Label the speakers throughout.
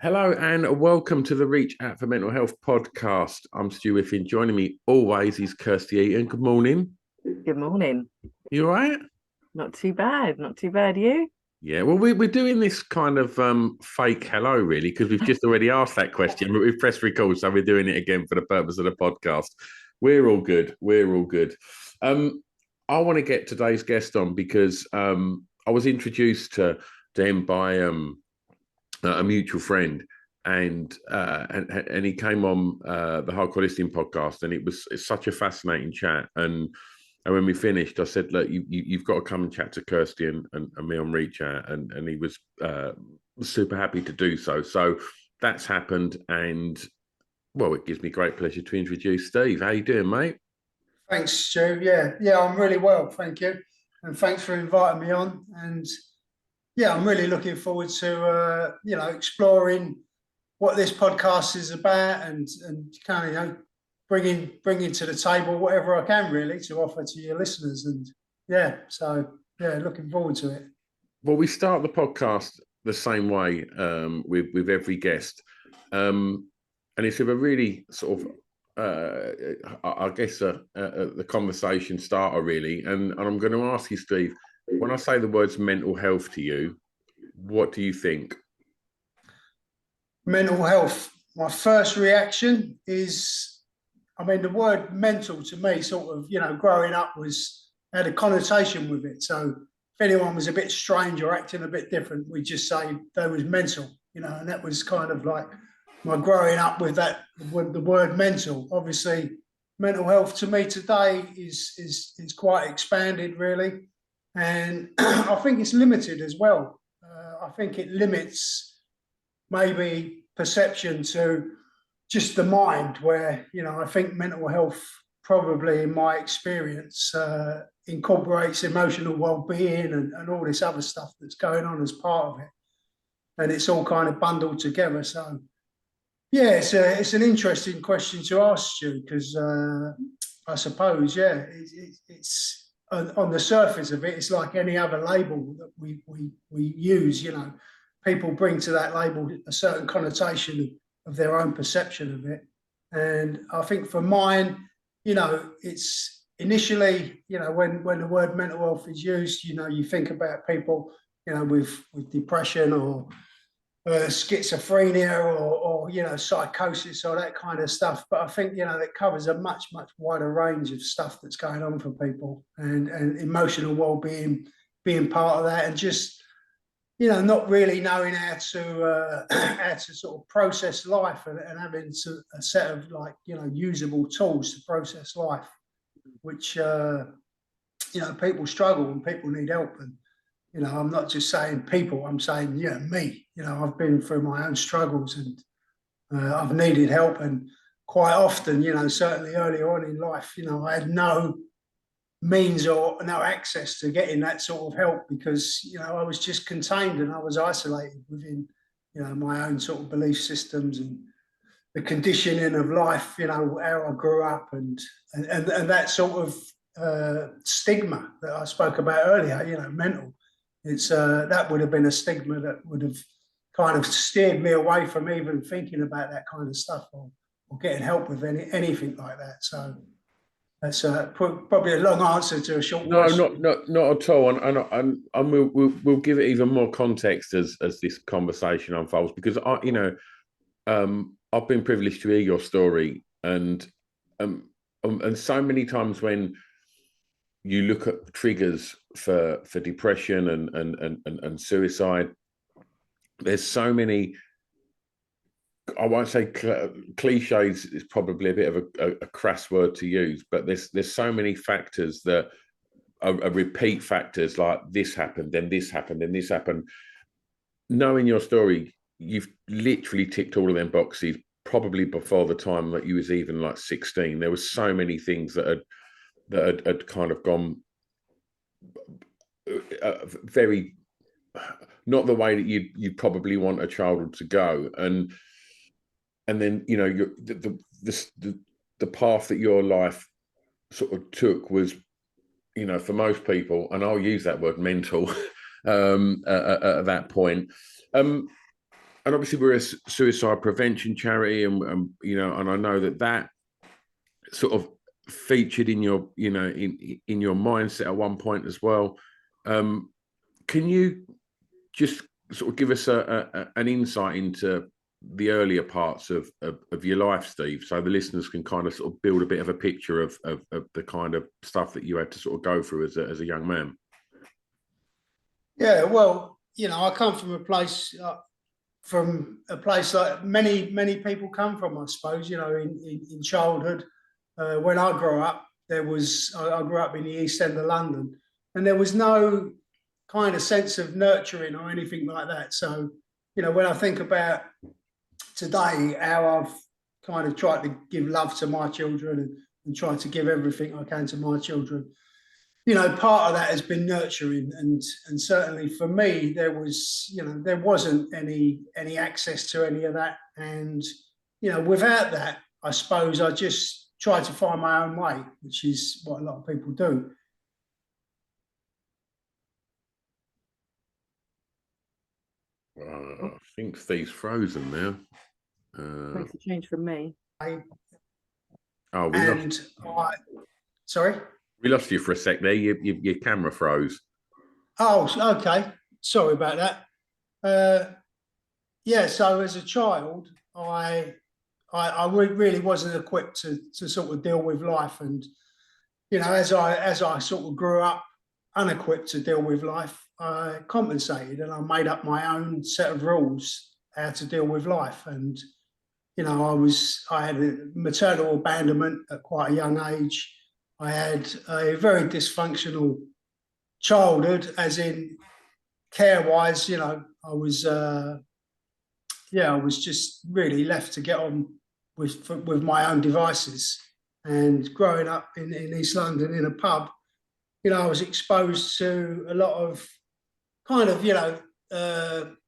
Speaker 1: Hello and welcome to the Reach Out for Mental Health podcast. I'm Stu Whiffin. Joining me always is Kirsty Eaton. Good morning.
Speaker 2: Good morning.
Speaker 1: You all right?
Speaker 2: Not too bad. Not too bad. You?
Speaker 1: Yeah, well, we're doing this kind of fake hello, really, because we've just already asked that question, but we've pressed record, so we're doing it again for the purpose of the podcast. We're all good. We're all good. I want to get today's guest on because I was introduced to him by a mutual friend, and he came on the Hardcore Listening podcast, and it's such a fascinating chat. And when we finished, I said, "Look, you've got to come and chat to Kirsty and me on Reach Out," and he was super happy to do so. So that's happened, and well, it gives me great pleasure to introduce Steve. How you doing, mate?
Speaker 3: Thanks, Stu. Yeah, I'm really well, thank you, and thanks for inviting me on. And yeah, I'm really looking forward to exploring what this podcast is about, and kind of bringing to the table whatever I can really to offer to your listeners. And looking forward to it.
Speaker 1: Well, we start the podcast the same way with every guest, and it's with a really sort of I guess the conversation starter really, and I'm going to ask you, Steve, when I say the words mental health to you, what do you think?
Speaker 3: Mental health. My first reaction is, the word mental to me sort of, growing up had a connotation with it. So if anyone was a bit strange or acting a bit different, we'd just say they was mental, and that was kind of like my growing up with the word mental. Obviously, mental health to me today is quite expanded really. And I think it's limited as well. I think it limits maybe perception to just the mind, where, I think mental health probably, in my experience, incorporates emotional well-being and all this other stuff that's going on as part of it. And it's all kind of bundled together. So, yeah, it's an interesting question to ask you, because I suppose, it's on the surface of it, it's like any other label that we use. People bring to that label a certain connotation of their own perception of it. And I think for mine, it's initially, when the word mental health is used, you think about people, with depression or schizophrenia or psychosis or that kind of stuff. But I think it covers a much wider range of stuff that's going on for people, and emotional well-being being part of that, and just not really knowing how to sort of process life, and having a set of usable tools to process life, which people struggle and people need help. And I'm not just saying people, I'm saying, me. I've been through my own struggles, and I've needed help. And quite often, certainly earlier on in life, I had no means or no access to getting that sort of help, because, I was just contained and I was isolated within, my own sort of belief systems and the conditioning of life, how I grew up, and that sort of stigma that I spoke about earlier, mental. It's that would have been a stigma that would have kind of steered me away from even thinking about that kind of stuff, or getting help with anything like that. So that's probably a long answer to a short question.
Speaker 1: Not at all. And we'll give it even more context as this conversation unfolds, because I've been privileged to hear your story, and so many times when you look at triggers for depression and suicide, there's so many, I won't say cliches, is probably a bit of a crass word to use, but there's so many factors that are repeat factors, like this happened, then this happened, then this happened. Knowing your story, you've literally ticked all of them boxes probably before the time that you was even like 16. There was so many things that had kind of gone very not the way that you'd probably want a child to go, and then the path that your life sort of took was, for most people, and I'll use that word mental at that point. and obviously we're a suicide prevention charity, and you know, and I know that sort of featured in your, you know, in your mindset at one point as well. Can you just sort of give us an insight into the earlier parts of your life, Steve, so the listeners can kind of sort of build a bit of a picture of the kind of stuff that you had to sort of go through as a young man?
Speaker 3: Yeah, well, you know, I come from a place like many people come from, I suppose. You know, in childhood, when I grew up, I grew up in the East End of London, and there was no kind of sense of nurturing or anything like that. So, you know, when I think about today, how I've kind of tried to give love to my children and tried to give everything I can to my children, you know, part of that has been nurturing, and certainly for me, there wasn't any access to any of that, and you know, without that, I suppose I just tried to find my own way, which is what a lot of people do.
Speaker 1: I think Steve's frozen now.
Speaker 2: Makes a change from me.
Speaker 3: Sorry?
Speaker 1: We lost you for a sec there. Your camera froze.
Speaker 3: Oh, okay. Sorry about that. Yeah, so as a child, I really wasn't equipped to sort of deal with life, and you know, as I sort of grew up unequipped to deal with life, I compensated and I made up my own set of rules how to deal with life. And you know, I had a maternal abandonment at quite a young age. I had a very dysfunctional childhood, as in care-wise. You know, I was just really left to get on with my own devices. And growing up in East London in a pub, you know, I was exposed to a lot of kind of, you know,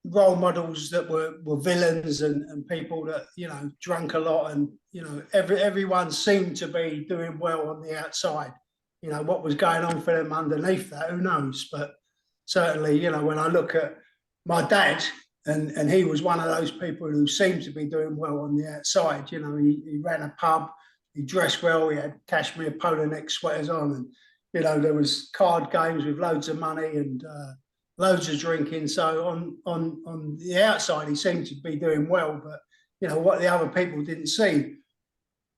Speaker 3: role models that were villains and people that, you know, drank a lot, and you know, everyone seemed to be doing well on the outside. You know, what was going on for them underneath that, who knows? But certainly, you know, when I look at my dad, and he was one of those people who seemed to be doing well on the outside. You know, he ran a pub, he dressed well, he had cashmere polo neck sweaters on, and you know, there was card games with loads of money and loads of drinking. So on the outside, he seemed to be doing well, but you know, what the other people didn't see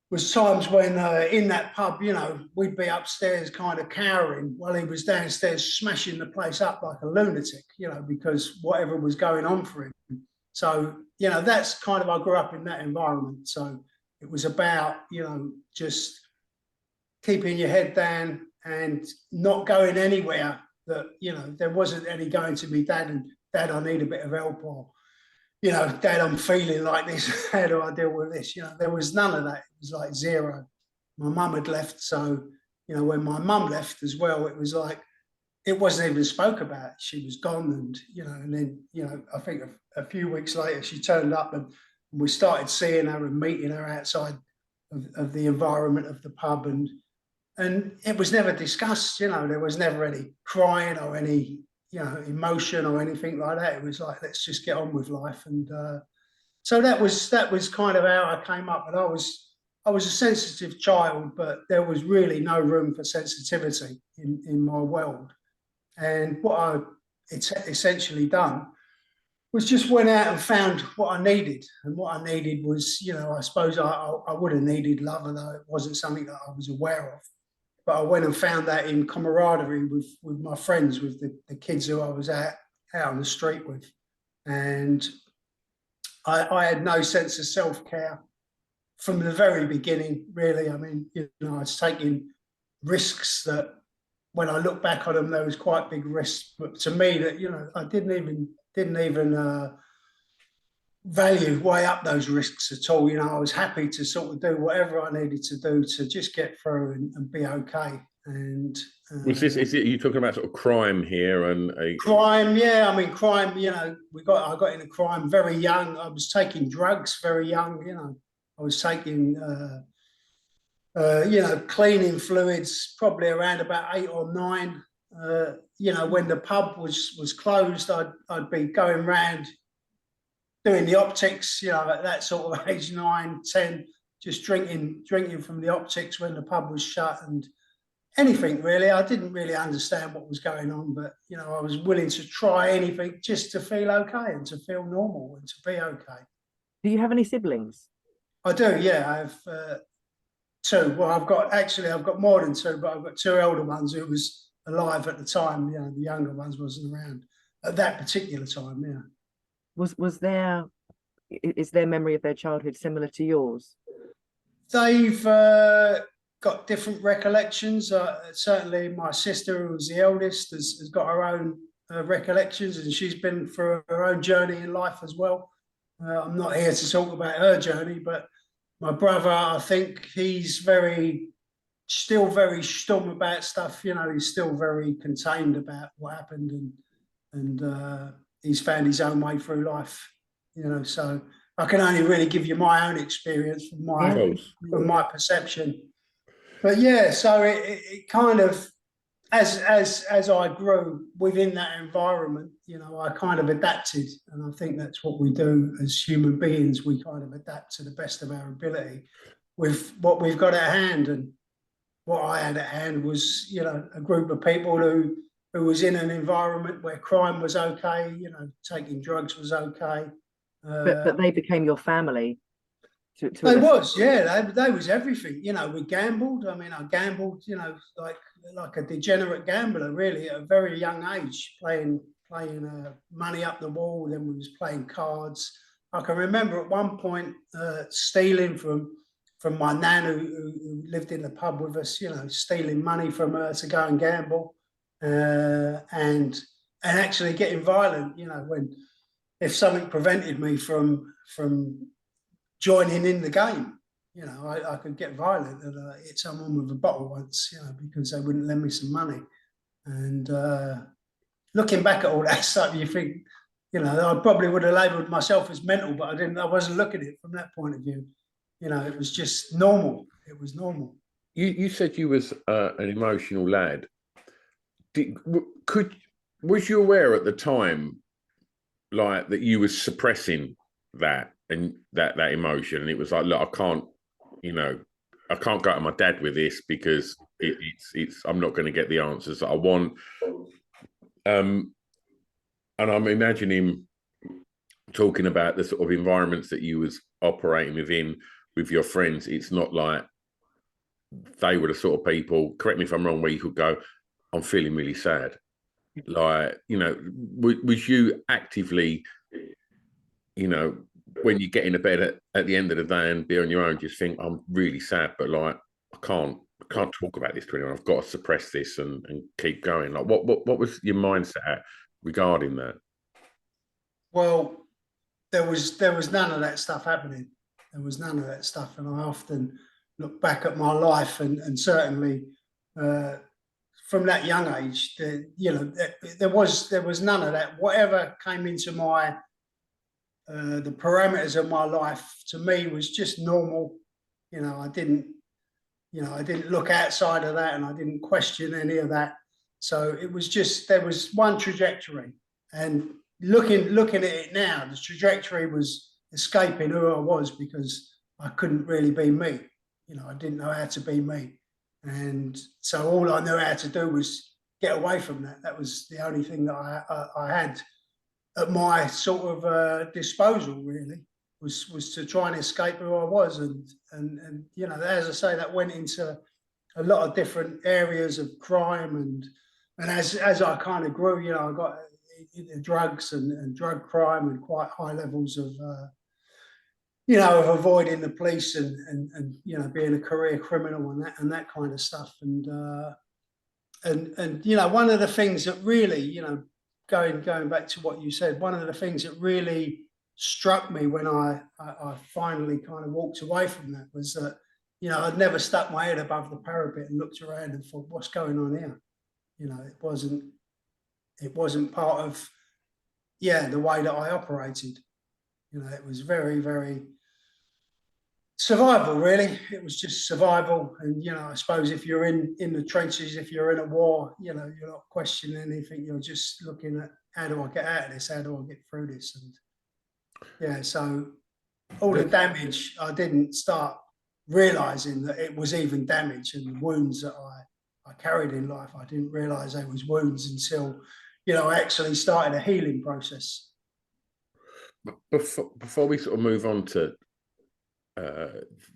Speaker 3: was times when in that pub, you know, we'd be upstairs kind of cowering while he was downstairs smashing the place up like a lunatic, you know, because whatever was going on for him. So, you know, that's kind of, I grew up in that environment. So it was about, you know, just keeping your head down and not going anywhere that, you know, there wasn't any going to be, Dad, I need a bit of help, or, you know, Dad, I'm feeling like this. How do I deal with this? You know, there was none of that. It was like zero. My mum had left. So, you know, when my mum left as well, it was like, it wasn't even spoke about. She was gone. And, you know, and then, you know, I think a few weeks later, she turned up and we started seeing her and meeting her outside of the environment of the pub. And it was never discussed, you know, there was never any crying or any, you know, emotion or anything like that. It was like, let's just get on with life. And so that was kind of how I came up. And I was a sensitive child, but there was really no room for sensitivity in my world. And what I essentially done was just went out and found what I needed. And what I needed was, you know, I suppose I would have needed love, although it wasn't something that I was aware of. But I went and found that in camaraderie with my friends, with the kids who I was out on the street with. And I had no sense of self-care from the very beginning, really. I mean, you know, I was taking risks that when I look back on them, there was quite big risks. But to me, that, you know, I didn't even weigh up those risks at all. You know, I was happy to sort of do whatever I needed to do to just get through and be okay. And
Speaker 1: was this? Is it? Are you talking about sort of crime here and
Speaker 3: crime? Yeah, I mean, crime. You know, I got into crime very young. I was taking drugs very young. You know, I was taking you know, cleaning fluids probably around about 8 or 9. You know, when the pub was closed, I'd be going round doing the optics, you know, at that sort of age, 9, 10, just drinking from the optics when the pub was shut, and anything really. I didn't really understand what was going on, but you know, I was willing to try anything just to feel okay and to feel normal and to be okay.
Speaker 2: Do you have any siblings?
Speaker 3: I do, yeah. I have 2. Well, I've got more than 2, but I've got 2 elder ones who was alive at the time. You know, the younger ones wasn't around at that particular time. Yeah.
Speaker 2: Is their memory of their childhood similar to yours?
Speaker 3: They've got different recollections. Certainly, my sister, who was the eldest, has got her own recollections, and she's been through her own journey in life as well. I'm not here to talk about her journey, but my brother, I think he's still very stum about stuff. You know, he's still very contained about what happened, and he's found his own way through life. You know, so I can only really give you my own experience from my perception. But yeah, so it kind of, as I grew within that environment, you know, I kind of adapted, and I think that's what we do as human beings. We kind of adapt to the best of our ability with what we've got at hand. And what I had at hand was, you know, a group of people who was in an environment where crime was okay, you know, taking drugs was okay.
Speaker 2: But they became your family.
Speaker 3: They was, yeah, they was everything. You know, we gambled. I mean, I gambled, you know, like a degenerate gambler, really, at a very young age, playing money up the wall. Then we was playing cards. I can remember at one point stealing from my nan who lived in the pub with us. You know, stealing money from her to go and gamble, and actually getting violent. You know, if something prevented me from joining in the game, you know, I could get violent and hit someone with a bottle once, you know, because they wouldn't lend me some money. And looking back at all that stuff, you think, you know, I probably would have labelled myself as mental, but I wasn't looking at it from that point of view. You know, it was just normal. It was normal.
Speaker 1: You said you was an emotional lad. Was you aware at the time, like, that you was suppressing that and that emotion, and it was like, look, I can't go to my dad with this because it's I'm not going to get the answers that I want. And I'm imagining talking about the sort of environments that you was operating within with your friends. It's not like they were the sort of people, correct me if I'm wrong, where you could go, I'm feeling really sad. Like, you know, was you actively, you know, when you get into bed at the end of the day and be on your own, just think, I'm really sad, but like, I can't talk about this to anyone. I've got to suppress this and keep going. Like, what was your mindset regarding that?
Speaker 3: Well, there was none of that stuff happening. There was none of that stuff, and I often look back at my life, and certainly from that young age, you know, there was none of that. Whatever came into my the parameters of my life, to me, was just normal. You know, I didn't look outside of that, and I didn't question any of that. So it was just, there was one trajectory, and looking at it now, the trajectory was escaping who I was, because I couldn't really be me. You know, I didn't know how to be me, and so all I knew how to do was get away from that. That was the only thing that I had at my sort of disposal, really, was to try and escape who I was. And you know, as I say, that went into a lot of different areas of crime, and as I kind of grew, you know, I got into drugs and drug crime, and quite high levels of you know, of avoiding the police, and you know, being a career criminal and that kind of stuff. And you know, one of the things that really, you know, going back to what you said, one of the things that really struck me when I finally kind of walked away from that was that, you know, I'd never stuck my head above the parapet and looked around and thought, what's going on here? You know, it wasn't part of, the way that I operated. You know, it was very, very survival, really. It was just survival. And, you know, I suppose if you're in the trenches, if you're in a war, you know, you're not questioning anything. You're just looking at, how do I get out of this? How do I get through this? Yeah, so all the damage, I didn't start realising that it was even damage, and the wounds that I carried in life, I didn't realise they was wounds until, I actually started a healing process.
Speaker 1: Before we sort of move on to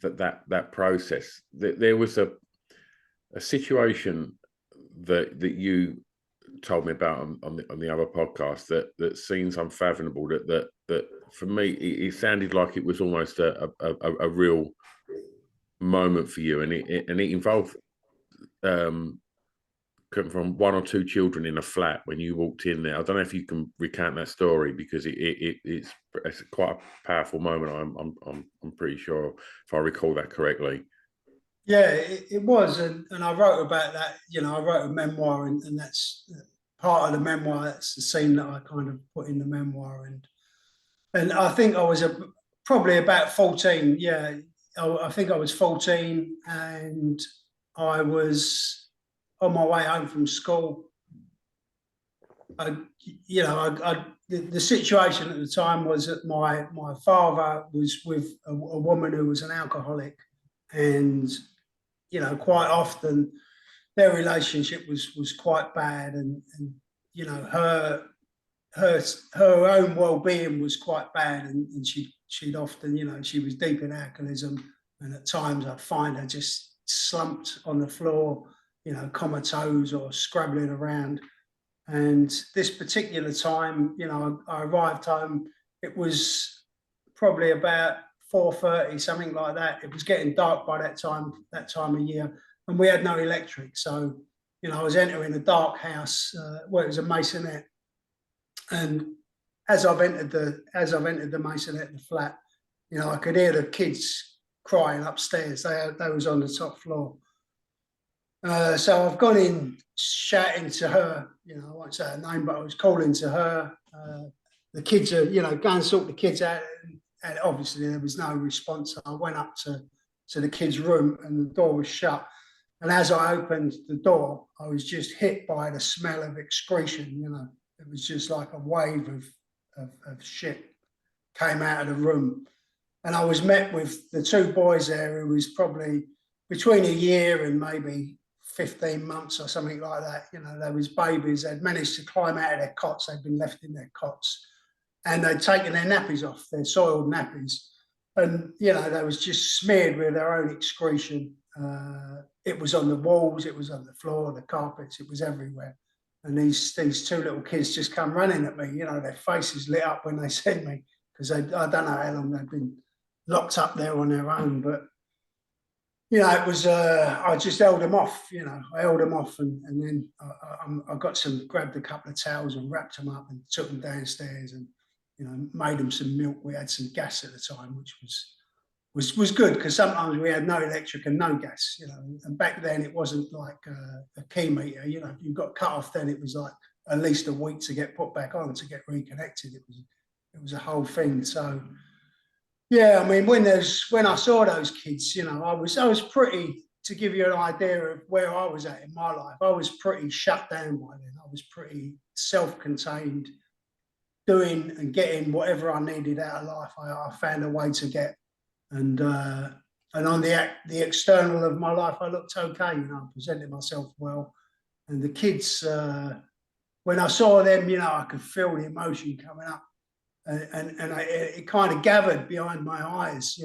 Speaker 1: that process, there was a situation that you told me about on the other podcast that seems unfathomable. That for me, it sounded like it was almost a real moment for you, and it involved from one or two children in a flat when you walked in there. I don't know if you can recount that story, because it's quite a powerful moment. I'm pretty sure, if I recall that correctly.
Speaker 3: Yeah, it was, and I wrote about that. I wrote a memoir, and that's part of the memoir. That's the scene that I kind of put in the memoir, and I think I was probably about 14. Yeah, I think I was 14, and I was on my way home from school. The situation at the time was that my father was with a woman who was an alcoholic, and quite often their relationship was quite bad, and her own well-being was quite bad, and she'd often, she was deep in alcoholism, and at times I'd find her just slumped on the floor, comatose or scrabbling around. And this particular time, I arrived home. It was probably about 4:30, something like that. It was getting dark by that time of year, and we had no electric. So, I was entering a dark house where it was a masonette, and as I've entered the masonette, the flat, I could hear the kids crying upstairs. They was on the top floor. So I've gone in shouting to her, I won't say her name, but I was calling to her. The kids are, go and sort the kids out. And obviously there was no response. I went up to the kids' room, and the door was shut. And as I opened the door, I was just hit by the smell of excretion. It was just like a wave of shit came out of the room. And I was met with the two boys there, who was probably between a year and maybe 15 months or something like that. They was babies. They'd managed to climb out of their cots. They'd been left in their cots, and they'd taken their nappies off, their soiled nappies. And, they was just smeared with their own excretion. It was on the walls, it was on the floor, the carpets, it was everywhere. And these two little kids just come running at me. Their faces lit up when they seen me, because I don't know how long they'd been locked up there on their own. But it was, I just held them off, I held them off, and then I grabbed a couple of towels and wrapped them up and took them downstairs, and, made them some milk. We had some gas at the time, which was good, because sometimes we had no electric and no gas, and back then it wasn't like a key meter, if you got cut off, then it was like at least a week to get put back on, to get reconnected. It was a whole thing. So, yeah, I mean, when I saw those kids, I was pretty, to give you an idea of where I was at in my life, I was pretty shut down by then. I was pretty self-contained, doing and getting whatever I needed out of life. I found a way to get, and on the external of my life, I looked okay. I presented myself well, and the kids, when I saw them, I could feel the emotion coming up. And it kind of gathered behind my eyes,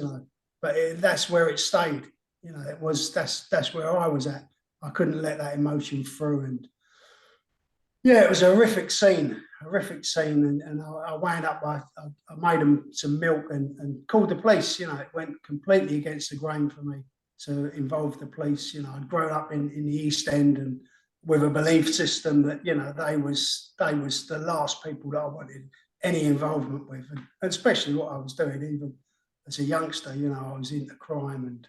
Speaker 3: but that's where it stayed. That's where I was at. I couldn't let that emotion through, and yeah, it was a horrific scene, and I wound up I made them some milk and called the police. It went completely against the grain for me to involve the police. I'd grown up in the East End, and with a belief system that they was the last people that I wanted any involvement with, and especially what I was doing, even as a youngster. I was into crime, and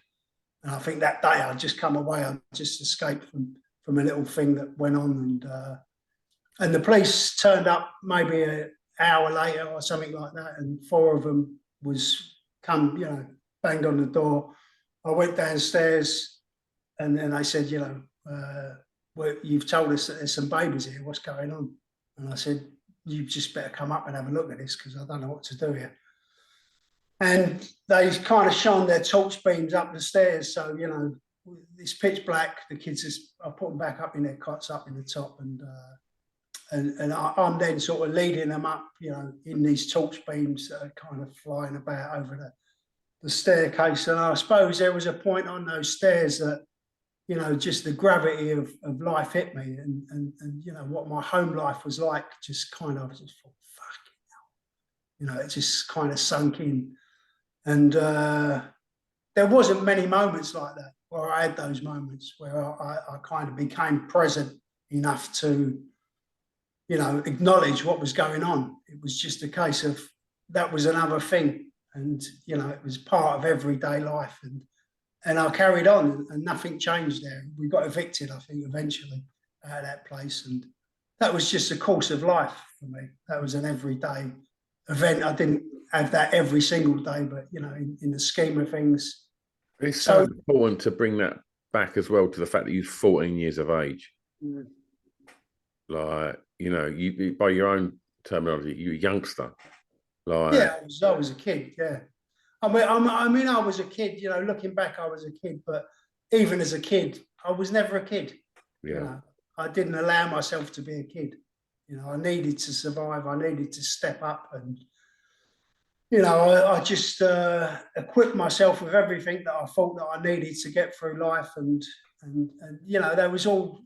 Speaker 3: I think that day I'd just come away. I just escaped from a little thing that went on, and the police turned up maybe an hour later or something like that, and four of them banged on the door. I went downstairs, and then they said, well, you've told us that there's some babies here. What's going on? And I said, you just better come up and have a look at this, because I don't know what to do here. And they kind of shone their torch beams up the stairs. So, you know, it's pitch black. The kids, I put them back up in their cots up in the top, and I'm then sort of leading them up, you know, in these torch beams that are kind of flying about over the staircase. And I suppose there was a point on those stairs that, you know, just the gravity of life hit me, and you know, what my home life was like, just kind of just thought, fucking hell. You know, it just kind of sunk in. And there wasn't many moments like that where I had those moments where I kind of became present enough to, you know, acknowledge what was going on. It was just a case of that was another thing. And, you know, it was part of everyday life. And I carried on, and nothing changed there. We got evicted, I think, eventually out of that place. And that was just a course of life for me. That was an everyday event. I didn't have that every single day, but, you know, in the scheme of things.
Speaker 1: It's so important to bring that back as well, to the fact that you're 14 years of age.
Speaker 3: Mm.
Speaker 1: Like, you know, you by your own terminology, you're a youngster. Like,
Speaker 3: yeah, I was a kid. Yeah, I mean, I was a kid. You know, looking back, I was a kid. But even as a kid, I was never a kid.
Speaker 1: yeah,
Speaker 3: You know, I didn't allow myself to be a kid. You know, I needed to survive. I needed to step up, and, you know, I just equipped myself with everything that I thought that I needed to get through life. And you know, there was all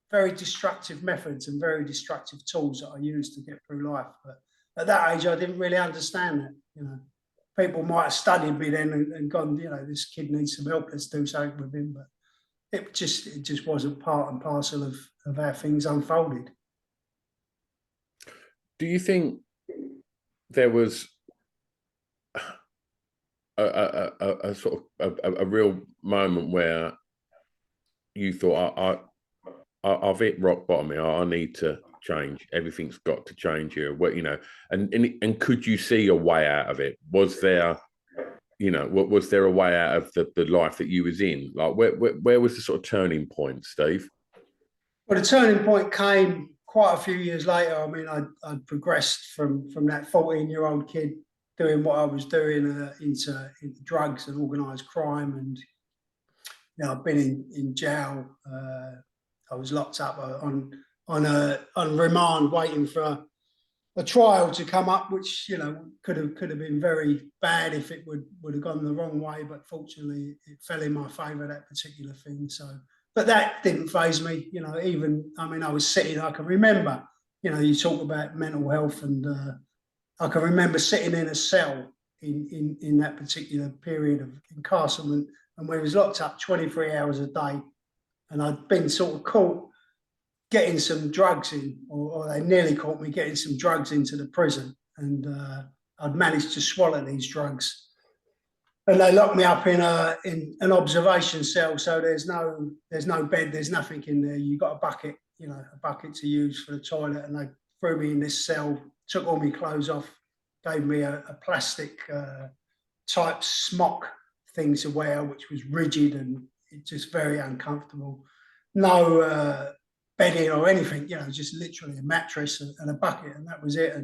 Speaker 3: very destructive methods and very destructive tools that I used to get through life. But at that age, I didn't really understand that. You know, people might have studied me then and gone, you know, this kid needs some help, let's do something with him. But it just wasn't part and parcel of how things unfolded.
Speaker 1: do you think there was a sort of a real moment where you thought, I've hit rock bottom here, I need to change, everything's got to change here? What, you know, and could you see a way out of it? Was there, you know, was there a way out of the life that you was in? Like, where was the sort of turning point, Steve?
Speaker 3: Well, the turning point came quite a few years later. I mean, I'd progressed from that 14-year-old kid doing what I was doing into drugs and organised crime. And, you know, I've been in jail. I was locked up on remand, waiting for a trial to come up, which, you know, could have been very bad if it would have gone the wrong way. But fortunately, it fell in my favour, that particular thing. So, but that didn't faze me. You know, even, I mean, I was sitting. I can remember. You know, you talk about mental health, and I can remember sitting in a cell in that particular period of incarceration, and we was locked up 23 hours a day. And I'd been sort of caught getting some drugs in, or they nearly caught me getting some drugs into the prison. And I'd managed to swallow these drugs. And they locked me up in an observation cell. So there's no bed, there's nothing in there. You got a bucket, you know, a bucket to use for the toilet. And they threw me in this cell, took all my clothes off, gave me a plastic type smock thing to wear, which was rigid and just very uncomfortable. No bedding or anything, you know, just literally a mattress and a bucket, and that was it.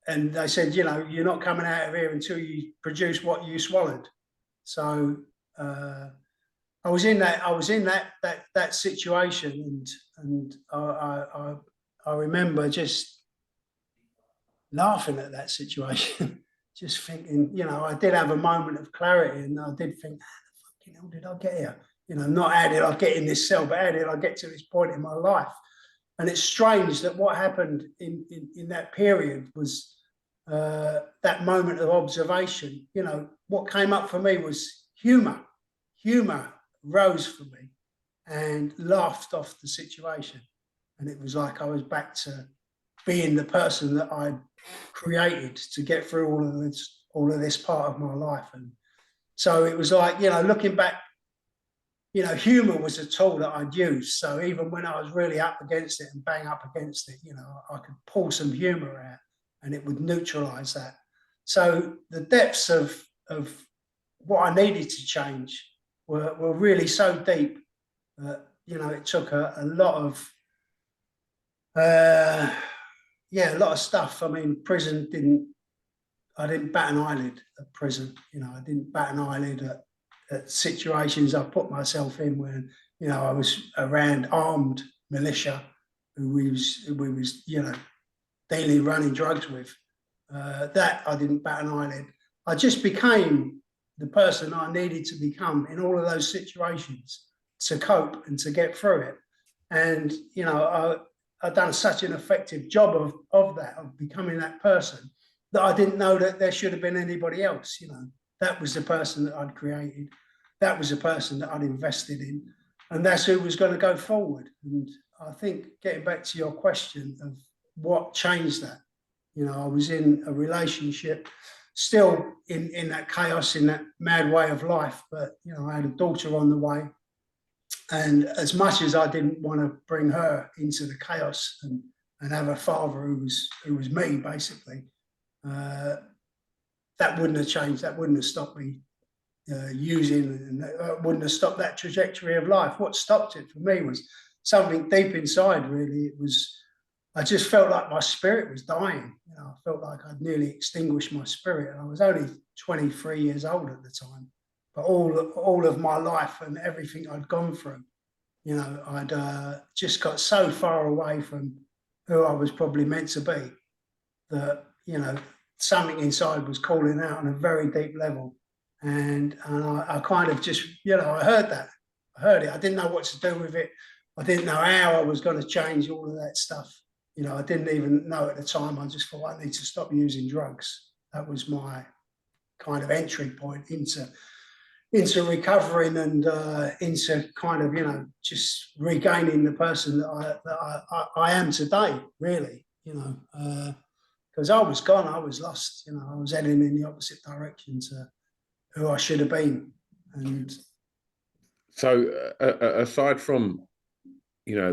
Speaker 3: And they said, you know, you're not coming out of here until you produce what you swallowed. So I was in that situation, and I remember just laughing at that situation, just thinking, you know, I did have a moment of clarity, and I did think, how the fucking hell did I get here? You know, not how did I get in this cell, but how did I get to this point in my life? And it's strange that what happened in that period was that moment of observation. You know, what came up for me was humour. Humour rose for me and laughed off the situation. And it was like I was back to being the person that I'd created to get through all of this part of my life. And so it was like, you know, looking back, you know, humour was a tool that I'd used. So even when I was really up against it and bang up against it, you know, I could pull some humour out and it would neutralise that. So the depths of what I needed to change were really so deep that, you know, it took a lot of, a lot of stuff. I mean, prison didn't I didn't bat an eyelid at prison. You know, I didn't bat an eyelid at situations I put myself in when, you know, I was around armed militia who we was you know, daily running drugs with. That I didn't bat an eyelid. I just became the person I needed to become in all of those situations to cope and to get through it. And, you know, I've done such an effective job of that, of becoming that person, that I didn't know that there should have been anybody else. You know, that was the person that I'd created. That was the person that I'd invested in. And that's who was going to go forward. And I think, getting back to your question of what changed that, you know, I was in a relationship, still in that chaos, in that mad way of life. But, you know, I had a daughter on the way. And as much as I didn't want to bring her into the chaos and have a father who was me, basically, that wouldn't have changed. That wouldn't have stopped me using, and that wouldn't have stopped that trajectory of life. What stopped it for me was something deep inside, really. It was, I just felt like my spirit was dying. You know, I felt like I'd nearly extinguished my spirit. And I was only 23 years old at the time. But all of my life and everything I'd gone through, you know, I'd just got so far away from who I was probably meant to be that, you know, something inside was calling out on a very deep level. And I kind of just, you know, I heard that. I heard it. I didn't know what to do with it. I didn't know how I was going to change all of that stuff. You know, I didn't even know at the time. I just thought I need to stop using drugs. That was my kind of entry point into recovering and into kind of, you know, just regaining the person that I am today, really, you know, because I was gone, I was lost, you know, I was heading in the opposite direction to who I should have been. And
Speaker 1: so aside from, you know,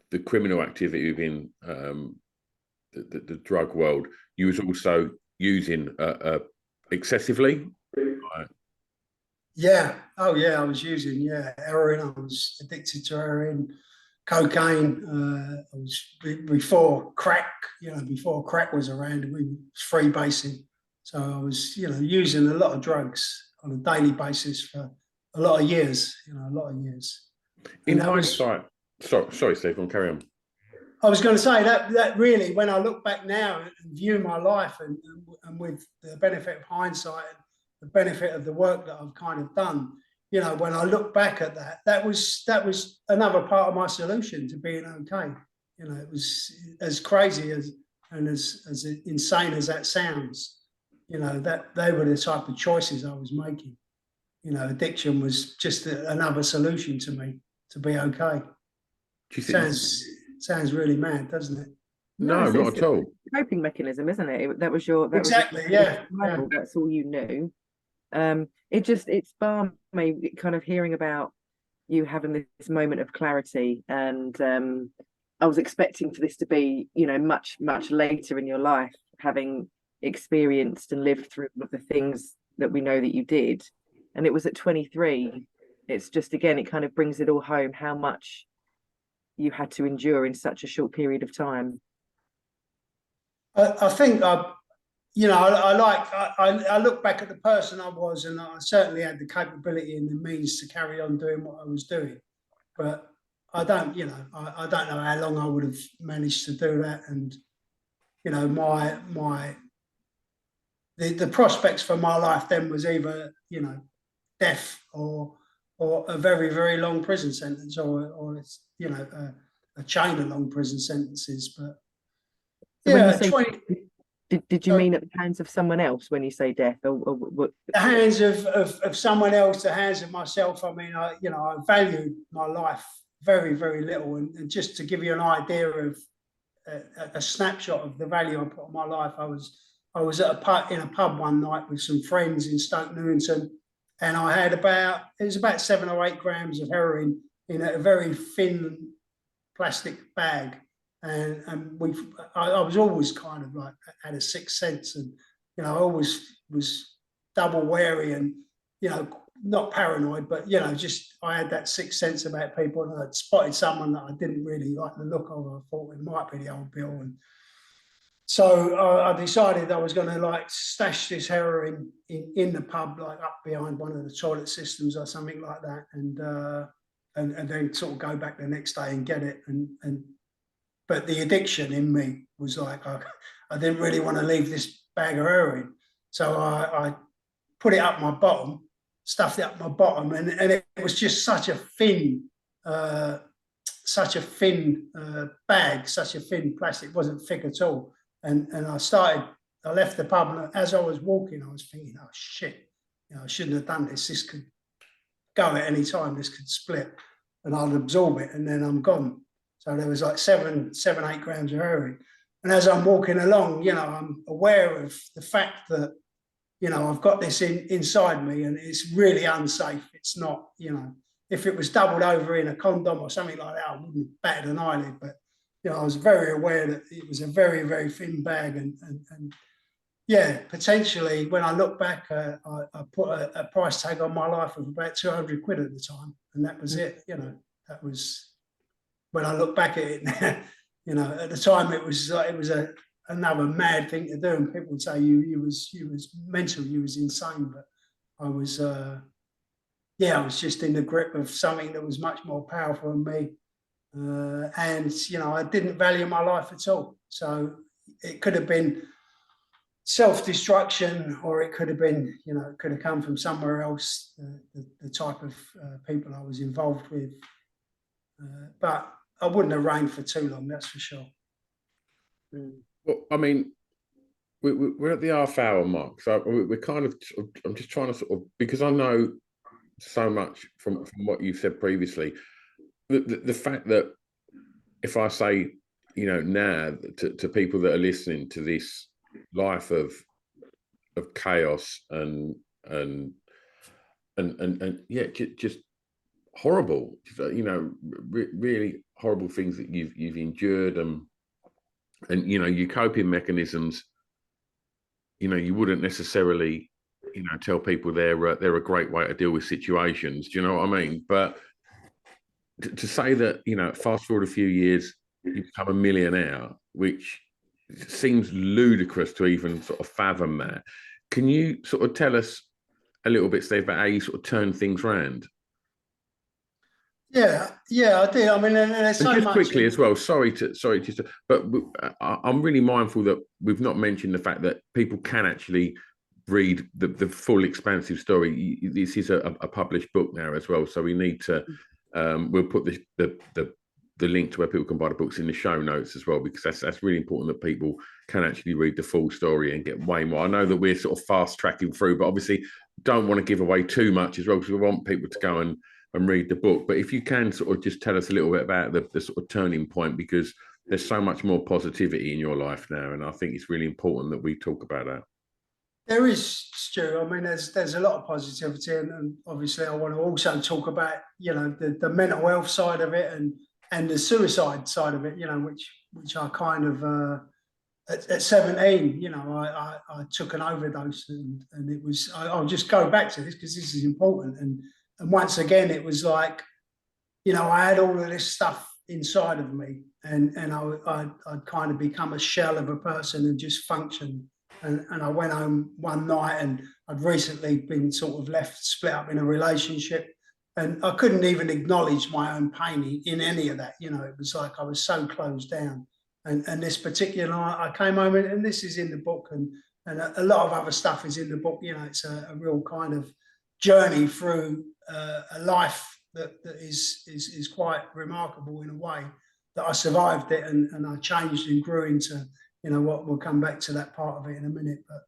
Speaker 1: the criminal activity within the drug world, you was also using excessively. Right.
Speaker 3: Yeah. Oh, yeah. I was using, heroin. I was addicted to heroin, cocaine. I was before crack. You know, before crack was around, we was freebasing. So I was, you know, using a lot of drugs on a daily basis for a lot of years. You know, a lot of years.
Speaker 1: In hindsight, sorry, Steve, I'll carry on.
Speaker 3: I was going to say that really, when I look back now and view my life and with the benefit of hindsight, the benefit of the work that I've kind of done, you know, when I look back at that was another part of my solution to being okay. You know, it was as crazy as insane as that sounds, you know, that they were the type of choices I was making. You know, addiction was just another solution to me to be okay. Do you think sounds really mad, doesn't it?
Speaker 1: No, not at all.
Speaker 2: Coping mechanism, isn't it? That was your
Speaker 3: exactly.
Speaker 2: Yeah. That's all you knew. It's balmy kind of hearing about you having this moment of clarity, and I was expecting for this to be, you know, much later in your life, having experienced and lived through all of the things that we know that you did, and it was at 23. It's just, again, it kind of brings it all home how much you had to endure in such a short period of time.
Speaker 3: I think you know, I look back at the person I was, and I certainly had the capability and the means to carry on doing what I was doing. But I don't, you know, I don't know how long I would have managed to do that. And, you know, the prospects for my life then was either, you know, death or a very, very long prison sentence, or it's, you know, a chain of long prison sentences. But
Speaker 2: so when you say, did you mean at the hands of someone else when you say death, or what?
Speaker 3: The hands of someone else, the hands of myself. I mean, I valued my life very, very little, and just to give you an idea of a snapshot of the value I put on my life, I was in a pub one night with some friends in Stoke Newington, and I had about 7 or 8 grams of heroin in a very thin plastic bag. And I was always kind of like had a sixth sense, and, you know, I always was double wary and, you know, not paranoid, but, you know, just I had that sixth sense about people, and I'd spotted someone that I didn't really like the look of. I thought it might be the old Bill, and So I decided I was going to like stash this heroin in the pub, like up behind one of the toilet systems or something like that, and then sort of go back the next day and get it. But the addiction in me was like I didn't really want to leave this bag of heroin, so I put it up my bottom, stuffed it up my bottom, and it was just such a thin. Bag, such a thin plastic, it wasn't thick at all. And I left the pub, and as I was walking, I was thinking, oh shit, I shouldn't have done this. This could go at any time, this could split, and I'll absorb it, and then I'm gone. So there was like 8 grams of heroin. And as I'm walking along, I'm aware of the fact that, I've got this inside me, and it's really unsafe. It's not, if it was doubled over in a condom or something like that, I wouldn't have batted an eyelid. But I was very aware that it was a very, very thin bag, and yeah, potentially when I look back, I put a price tag on my life of about 200 quid at the time, and that was it. That was when I look back at it now. At the time it was another mad thing to do, and people would say you was mental, you was insane, but I was. I was just in the grip of something that was much more powerful than me. And, I didn't value my life at all. So it could have been self-destruction, or it could have been, it could have come from somewhere else, the type of people I was involved with. But I wouldn't have reigned for too long, that's for sure.
Speaker 1: Well, I mean, we're at the half-hour mark. So we're kind of, I'm just trying to sort of, because I know so much from what you've said previously, the fact that if I say, now to people that are listening to this life of chaos and yeah, just horrible, really horrible things that you've endured, and your coping mechanisms, you wouldn't necessarily tell people they're a great way to deal with situations. Do you know what I mean? But to say that, fast forward a few years, you become a millionaire, which seems ludicrous to even sort of fathom that. Can you sort of tell us a little bit, Steve, about how you sort of turn things around?
Speaker 3: Yeah, I did. I mean, there's so
Speaker 1: just
Speaker 3: much
Speaker 1: quickly as well. Sorry, but I'm really mindful that we've not mentioned the fact that people can actually read the full expansive story. This is a published book now as well, so we need to. We'll put the link to where people can buy the books in the show notes as well, because that's really important that people can actually read the full story and get way more. I know that we're sort of fast tracking through, but obviously don't want to give away too much as well, because we want people to go and read the book. But if you can sort of just tell us a little bit about the sort of turning point, because there's so much more positivity in your life now, and I think it's really important that we talk about that.
Speaker 3: There is, Stu. I mean, there's a lot of positivity, and obviously I want to also talk about, the mental health side of it, and the suicide side of it, which I kind of at 17, I took an overdose, and it was. I'll just go back to this because this is important, and once again it was like, I had all of this stuff inside of me, and I'd kind of become a shell of a person and just functioned. And I went home one night, and I'd recently been sort of split up in a relationship, and I couldn't even acknowledge my own pain in any of that. It was like I was so closed down. And this particular night, I came home, and this is in the book, and a lot of other stuff is in the book. It's a real kind of journey through a life that is quite remarkable in a way, that I survived it, and I changed and grew into. What, we'll come back to that part of it in a minute, but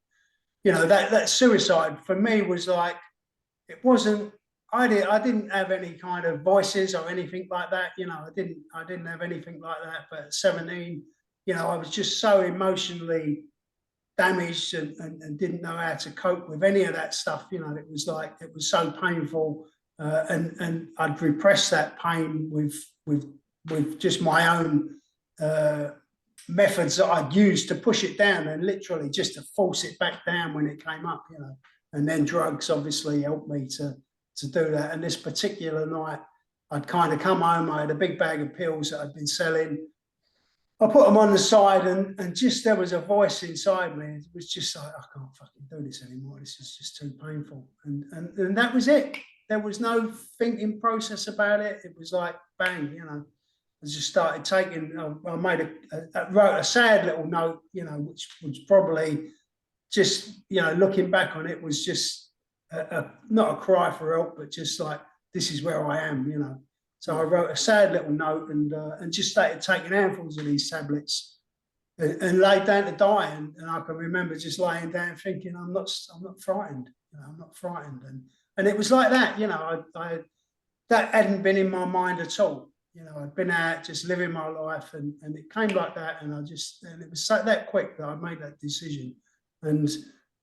Speaker 3: that suicide for me was like, it wasn't. I didn't have any kind of voices or anything like that. I didn't have anything like that. But at 17, I was just so emotionally damaged, and didn't know how to cope with any of that stuff. It was like, it was so painful, and I'd repress that pain with just my own. Methods that I'd used to push it down, and literally just to force it back down when it came up, and then drugs obviously helped me to do that. And this particular night, I'd kind of come home, I had a big bag of pills that I'd been selling, I put them on the side, and just there was a voice inside me. It was just like, I can't fucking do this anymore. This is just too painful. And that was it. There was no thinking process about it. It was like, bang, you know. I just started taking, I wrote a sad little note, you know, which was probably just, you know, looking back on it, was just not a cry for help, but just like, this is where I am, you know. So I wrote a sad little note and just started taking handfuls of these tablets and laid down to die. And I can remember just laying down thinking, I'm not frightened, you know, I'm not frightened. And it was like that, you know, that hadn't been in my mind at all. You know, I'd been out just living my life, and it came like that, and it was so that quick that I made that decision. And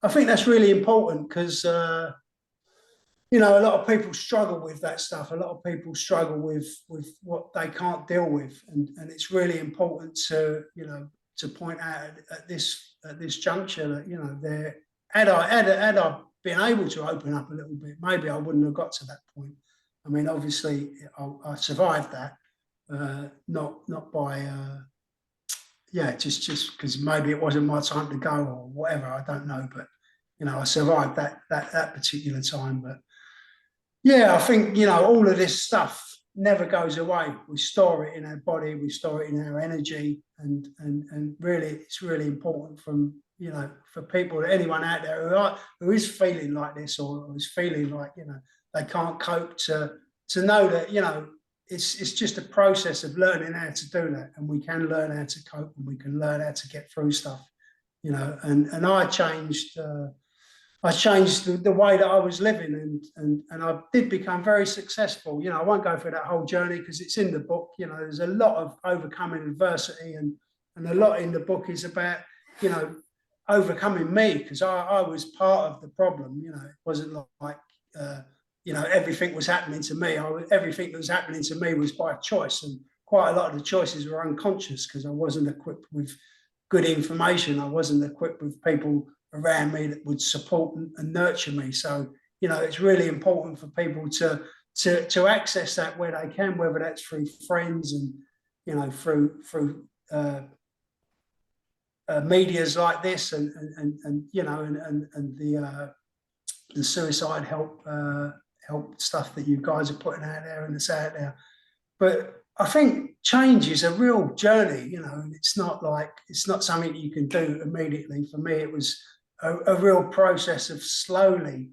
Speaker 3: I think that's really important because, you know, a lot of people struggle with that stuff. A lot of people struggle with what they can't deal with, and it's really important to, you know, to point out at this juncture that, you know, had I been able to open up a little bit, maybe I wouldn't have got to that point. I mean, obviously, I survived that, not by, just because maybe it wasn't my time to go or whatever. I don't know, but you know, I survived that particular time. But yeah, I think, you know, all of this stuff never goes away. We store it in our body, we store it in our energy, and really, it's really important you know, for people, anyone out there who is feeling like this, or is feeling like, you know, they can't cope, to know that, you know, it's just a process of learning how to do that, and we can learn how to cope, and we can learn how to get through stuff, you know. And I changed the way that I was living, and I did become very successful. You know, I won't go through that whole journey because it's in the book. You know, there's a lot of overcoming adversity, and a lot in the book is about, you know, overcoming me, because I was part of the problem. You know, it wasn't like, you know, everything was happening to me. Everything that was happening to me was by choice, and quite a lot of the choices were unconscious because I wasn't equipped with good information. I wasn't equipped with people around me that would support and nurture me. So, you know, it's really important for people to access that where they can, whether that's through friends and, you know, through medias like this, and you know, and the suicide help stuff that you guys are putting out there, and it's out there. But I think change is a real journey, you know, and it's not something you can do immediately. For me, it was a real process of slowly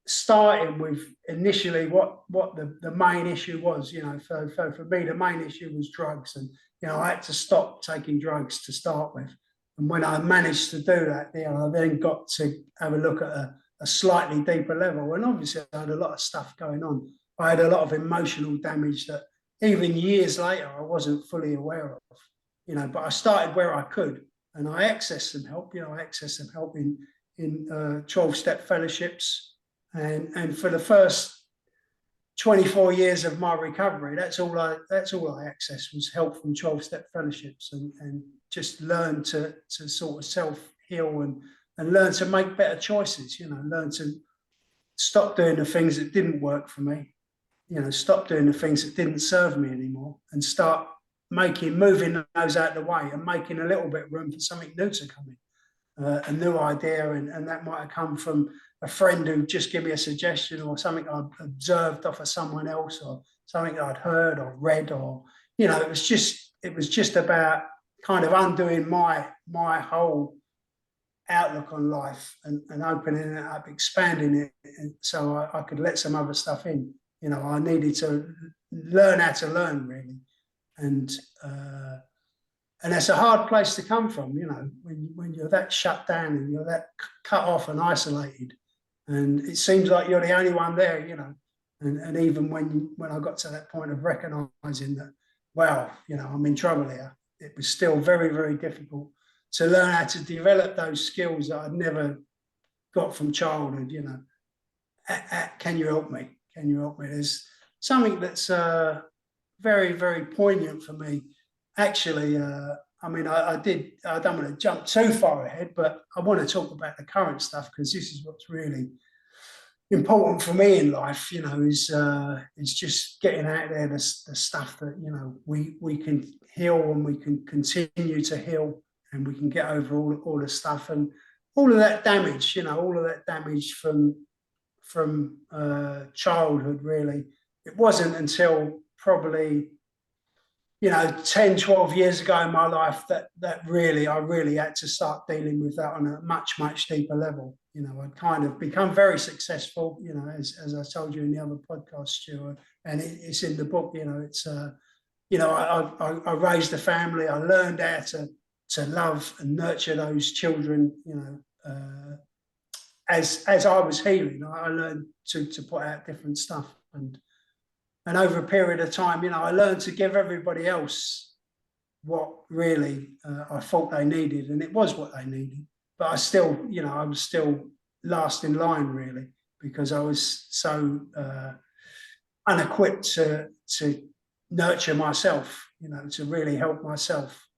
Speaker 3: starting with initially what the main issue was, you know. So for me, the main issue was drugs, and, you know, I had to stop taking drugs to start with. And when I managed to do that, you know, I then got to have a look at a slightly deeper level. And obviously I had a lot of stuff going on. I had a lot of emotional damage that even years later I wasn't fully aware of, you know, but I started where I could, and I accessed some help. You know, I accessed some help in 12-step fellowships, and for the first 24 years of my recovery, that's all I accessed was help from 12-step fellowships, and just learn to sort of self-heal and learn to make better choices, you know, learn to stop doing the things that didn't work for me, you know, stop doing the things that didn't serve me anymore, and start moving those out of the way and making a little bit of room for something new to come in, a new idea. And that might have come from a friend who just gave me a suggestion, or something I'd observed off of someone else, or something I'd heard or read, or, you know, it was just about kind of undoing my whole outlook on life, and opening it up, expanding it, and so I could let some other stuff in. You know, I needed to learn how to learn, really. And that's a hard place to come from, you know, when you're that shut down and you're that cut off and isolated, and it seems like you're the only one there, you know. And even when I got to that point of recognizing that, wow, you know, I'm in trouble here, it was still very, very difficult to learn how to develop those skills that I'd never got from childhood, you know. Can you help me? Can you help me? There's something that's very, very poignant for me, actually. I mean, I don't want to jump too far ahead, but I want to talk about the current stuff, because this is what's really important for me in life, you know, is just getting out there the stuff that, you know, we can heal and we can continue to heal and we can get over all the stuff and all of that damage, all of that damage from childhood, really. It wasn't until probably 10, 12 years ago in my life that I really had to start dealing with that on a much, much deeper level. I'd kind of become very successful, as I told you in the other podcast, Stuart, and it's in the book. It's I raised a family. I learned how to love and nurture those children. As I was healing, I learned to put out different stuff, and over a period of time, I learned to give everybody else what really I thought they needed, and it was what they needed. But I still, I was still last in line, really, because I was so unequipped to nurture myself, to really help myself.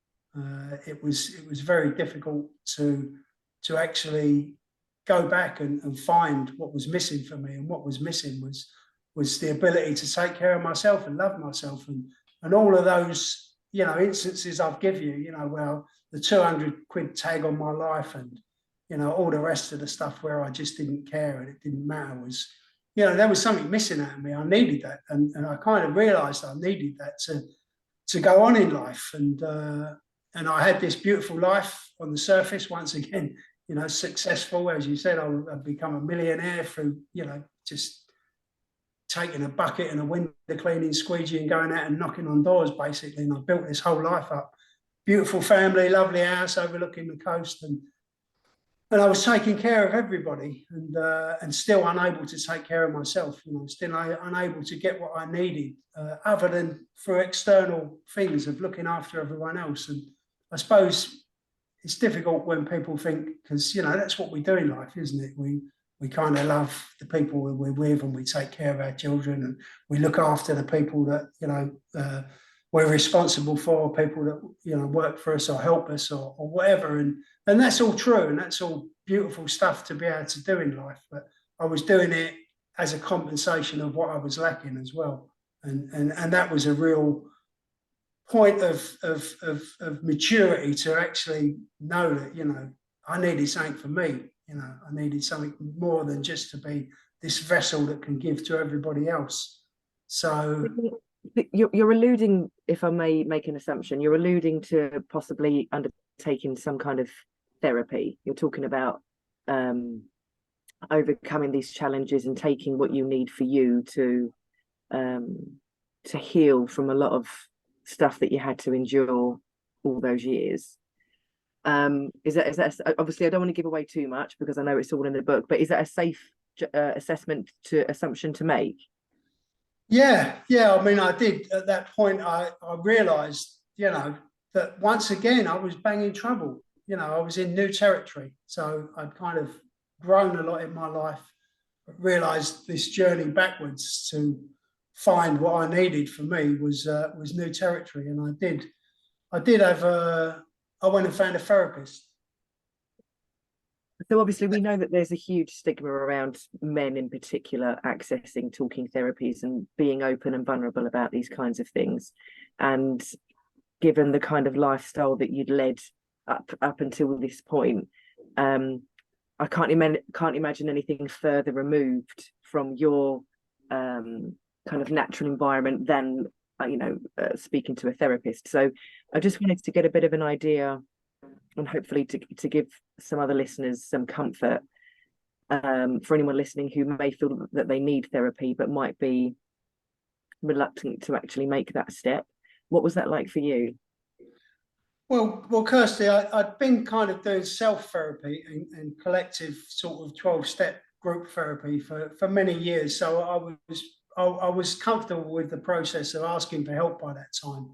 Speaker 3: It was very difficult to actually go back and find what was missing for me, and what was missing was the ability to take care of myself and love myself, and all of those instances I've given you, well, the 200 quid tag on my life and all the rest of the stuff where I just didn't care and it didn't matter was, there was something missing out of me. I needed that, and I kind of realised I needed that to go on in life, and I had this beautiful life on the surface once again. Successful, as you said. I've become a millionaire through, just taking a bucket and a window cleaning squeegee and going out and knocking on doors, basically. And I built this whole life up. Beautiful family, lovely house overlooking the coast, and I was taking care of everybody, and still unable to take care of myself. Still unable to get what I needed, other than through external things of looking after everyone else. And I suppose it's difficult when people think, because that's what we do in life, isn't it? We kind of love the people we're with, and we take care of our children, and we look after the people that we're responsible for, people that work for us or help us or whatever, and that's all true, and that's all beautiful stuff to be able to do in life. But I was doing it as a compensation of what I was lacking as well, and that was a real point of maturity to actually know that I needed something for me. I needed something more than just to be this vessel that can give to everybody else. So
Speaker 2: you're alluding, if I may make an assumption, you're alluding to possibly undertaking some kind of therapy. You're talking about overcoming these challenges and taking what you need for you to heal from a lot of stuff that you had to endure all those years. Is that obviously, I don't want to give away too much because I know it's all in the book, but is that a safe assumption to make?
Speaker 3: Yeah. I mean, I did at that point. I realised, that once again I was banging trouble. I was in new territory, so I'd kind of grown a lot in my life, but realised this journey backwards to find what I needed for me was new territory, and I did have I went and found a therapist.
Speaker 2: So obviously we know that there's a huge stigma around men in particular accessing talking therapies and being open and vulnerable about these kinds of things. And given the kind of lifestyle that you'd led up until this point, I can't imagine anything further removed from your kind of natural environment than speaking to a therapist. So I just wanted to get a bit of an idea, and hopefully to give some other listeners some comfort, for anyone listening who may feel that they need therapy but might be reluctant to actually make that step. What was that like for you?
Speaker 3: Well, Kirsty, I'd been kind of doing self-therapy and collective sort of 12-step group therapy for many years. So I was comfortable with the process of asking for help by that time.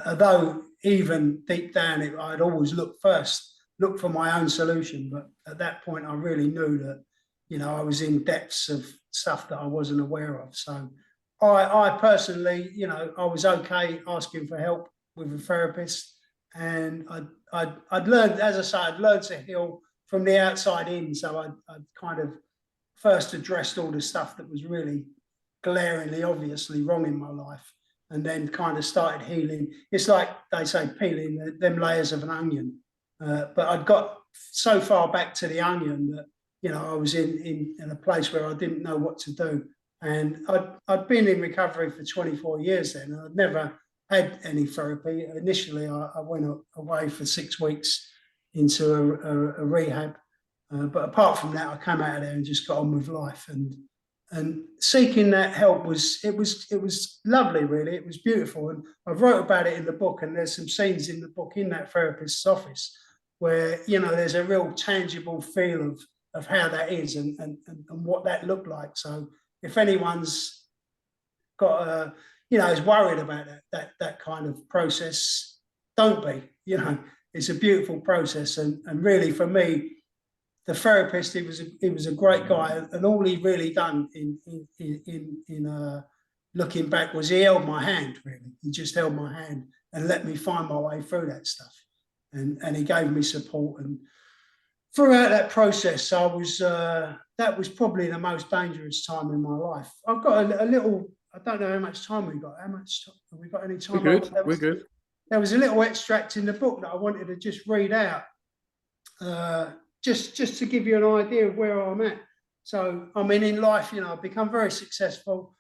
Speaker 3: Although even deep down, I'd always look for my own solution. But at that point, I really knew that, I was in depths of stuff that I wasn't aware of. So I personally, I was okay asking for help with a therapist. And I'd learned, as I say, I'd learned to heal from the outside in. So I'd kind of first addressed all the stuff that was really glaringly, obviously wrong in my life. and then kind of started healing. It's like they say, peeling them layers of an onion. But I'd got so far back to the onion that, you know, I was in a place where I didn't know what to do. And I'd been in recovery for 24 years then, and I'd never had any therapy. Initially, I went away for 6 weeks into a rehab. But apart from that, I came out of there and just got on with life. And seeking that help was lovely, really. It was beautiful. And I wrote about it in the book, and there's some scenes in the book in that therapist's office where, you know, there's a real tangible feel of how that is and what that looked like. So if anyone's got you know, is worried about that kind of process, don't be. You know, it's a beautiful process. And really, for me, the therapist, he was a great guy, and all he really done in looking back was he held my hand. Really, he just held my hand and let me find my way through that stuff, and he gave me support. And throughout that process, I was that was probably the most dangerous time in my life. I've got a little. I don't know how much time we got. How much have we got? Any time?
Speaker 1: We're good.
Speaker 3: There was a little extract in the book that I wanted to just read out. Just to give you an idea of where I'm at. So, I mean, in life, you know, I've become very successful,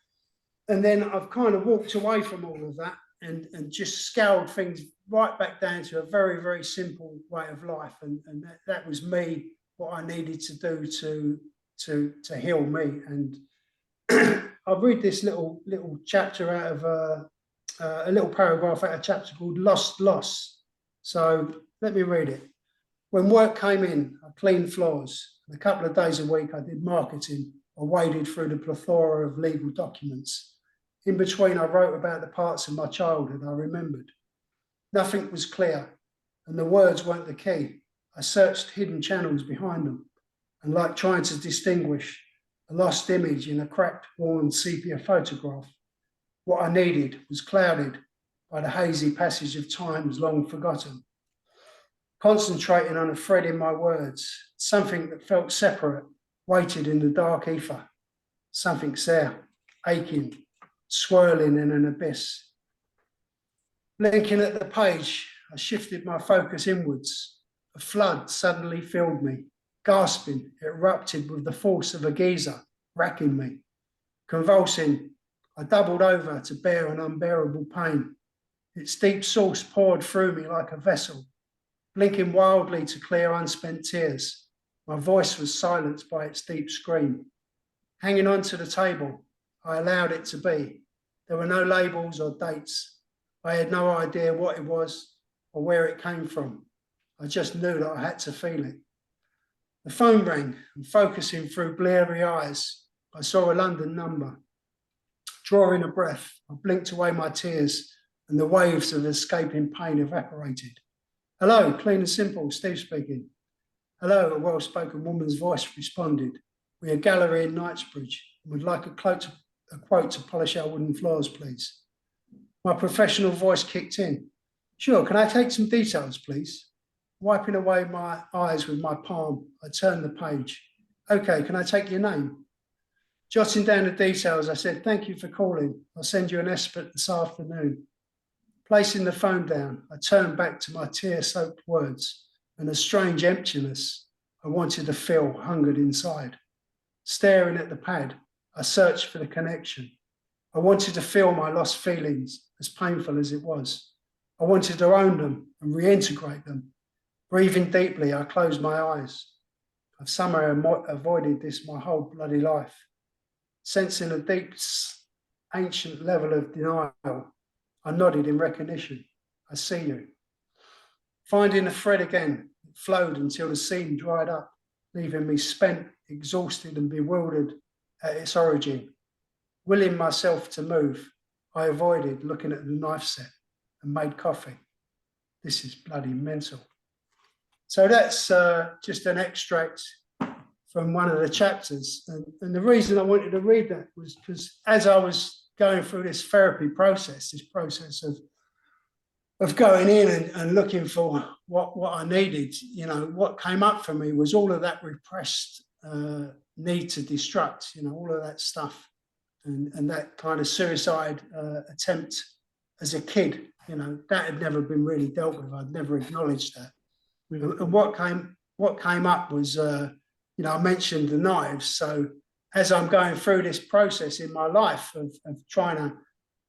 Speaker 3: and then I've kind of walked away from all of that and just scaled things right back down to a very, very simple way of life. And that was me, what I needed to do to heal me. And I'll read this little chapter out of a little paragraph out of a chapter called Lost Loss. So let me read it. When work came in, I cleaned floors. And a couple of days a week, I did marketing. I waded through the plethora of legal documents. In between, I wrote about the parts of my childhood I remembered. Nothing was clear, and the words weren't the key. I searched hidden channels behind them, and like trying to distinguish a lost image in a cracked, worn sepia photograph, what I needed was clouded by the hazy passage of times long forgotten. Concentrating on a thread in my words, something that felt separate, waited in the dark ether. Something's there, aching, swirling in an abyss. Blinking at the page, I shifted my focus inwards. A flood suddenly filled me. Gasping, it erupted with the force of a geyser, racking me. Convulsing, I doubled over to bear an unbearable pain. Its deep source poured through me like a vessel. Blinking wildly to clear unspent tears, my voice was silenced by its deep scream. Hanging onto the table, I allowed it to be. There were no labels or dates. I had no idea what it was or where it came from. I just knew that I had to feel it. The phone rang, and focusing through bleary eyes, I saw a London number. Drawing a breath, I blinked away my tears, and the waves of escaping pain evaporated. Hello, clean and simple, Steve speaking. Hello, a well-spoken woman's voice responded. We're a gallery in Knightsbridge and would like a quote to polish our wooden floors, please. My professional voice kicked in. Sure, can I take some details, please? Wiping away my eyes with my palm, I turned the page. Okay, can I take your name? Jotting down the details, I said, thank you for calling. I'll send you an estimate this afternoon. Placing the phone down, I turned back to my tear-soaked words, and a strange emptiness I wanted to feel hungered inside. Staring at the pad, I searched for the connection. I wanted to feel my lost feelings, as painful as it was. I wanted to own them and reintegrate them. Breathing deeply, I closed my eyes. I've somehow avoided this my whole bloody life. Sensing a deep, ancient level of denial, I nodded in recognition. I see you. Finding a thread again, it flowed until the seam dried up, leaving me spent, exhausted and bewildered at its origin. Willing myself to move, I avoided looking at the knife set and made coffee. This is bloody mental. So that's just an extract from one of the chapters. And the reason I wanted to read that was because as I was going through this therapy process, this process of going in and looking for what I needed, you know, what came up for me was all of that repressed need to destruct, you know, all of that stuff and that kind of suicide attempt as a kid. That had never been really dealt with. I'd never acknowledged that. And what came up was, I mentioned the knives. So as I'm going through this process in my life of trying to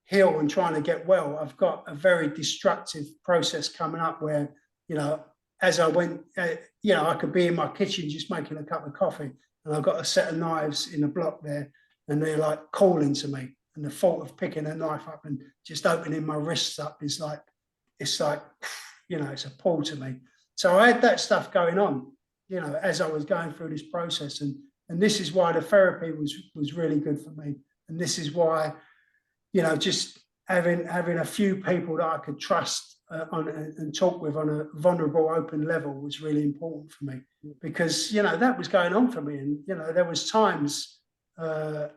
Speaker 3: heal and trying to get well, I've got a very destructive process coming up where, as I went, I could be in my kitchen just making a cup of coffee, and I've got a set of knives in a block there, and they're like calling to me. And the thought of picking a knife up and just opening my wrists up is like, it's a pull to me. So I had that stuff going on, as I was going through this process. And this is why the therapy was really good for me. And this is why, just having a few people that I could trust and talk with on a vulnerable, open level was really important for me, because, that was going on for me. And, there was times I'd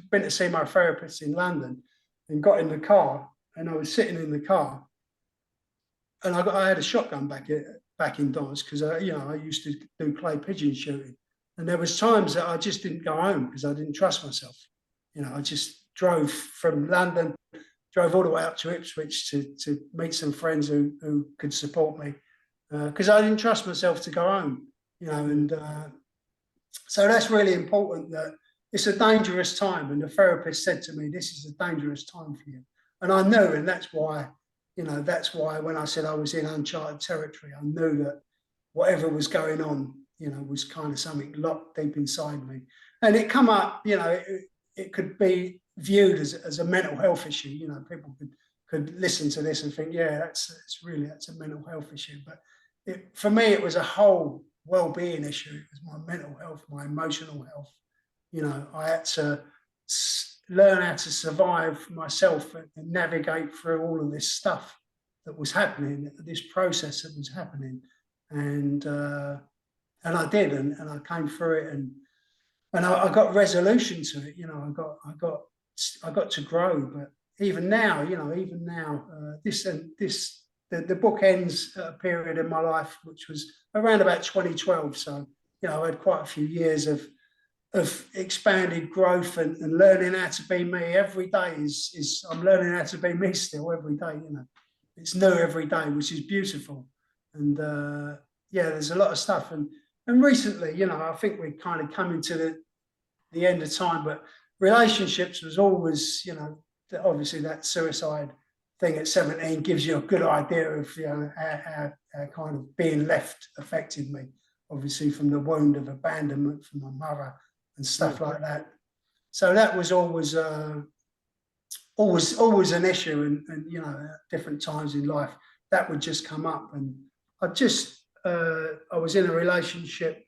Speaker 3: been to see my therapist in London and got in the car, and I was sitting in the car, and I had a shotgun back indoors because I used to do clay pigeon shooting, and there was times that I just didn't go home because I didn't trust myself. I just drove from London, drove all the way up to Ipswich to meet some friends who could support me, because I didn't trust myself to go home. And so that's really important. That it's a dangerous time, and the therapist said to me, "This is a dangerous time for you," and I knew, and that's why when I said I was in uncharted territory, I knew that whatever was going on, was kind of something locked deep inside me. And it come up, it could be viewed as a mental health issue. People could listen to this and think, yeah, that's a mental health issue. But for me, it was a whole well-being issue. It was my mental health, my emotional health. I had to learn how to survive myself and navigate through all of this stuff that was happening, this process that was happening. And I did, and I came through it, and I got resolution to it. I got to grow. But even now, the book ends at a period in my life which was around about 2012. So I had quite a few years of expanded growth and learning how to be me. Every day is I'm learning how to be me still every day. It's new every day, which is beautiful. And there's a lot of stuff. And recently, I think we're kind of coming to the end of time, but relationships was always, obviously that suicide thing at 17 gives you a good idea of how kind of being left affected me, obviously from the wound of abandonment from my mother and stuff like that. So that was always an issue, and at different times in life that would just come up. And I was in a relationship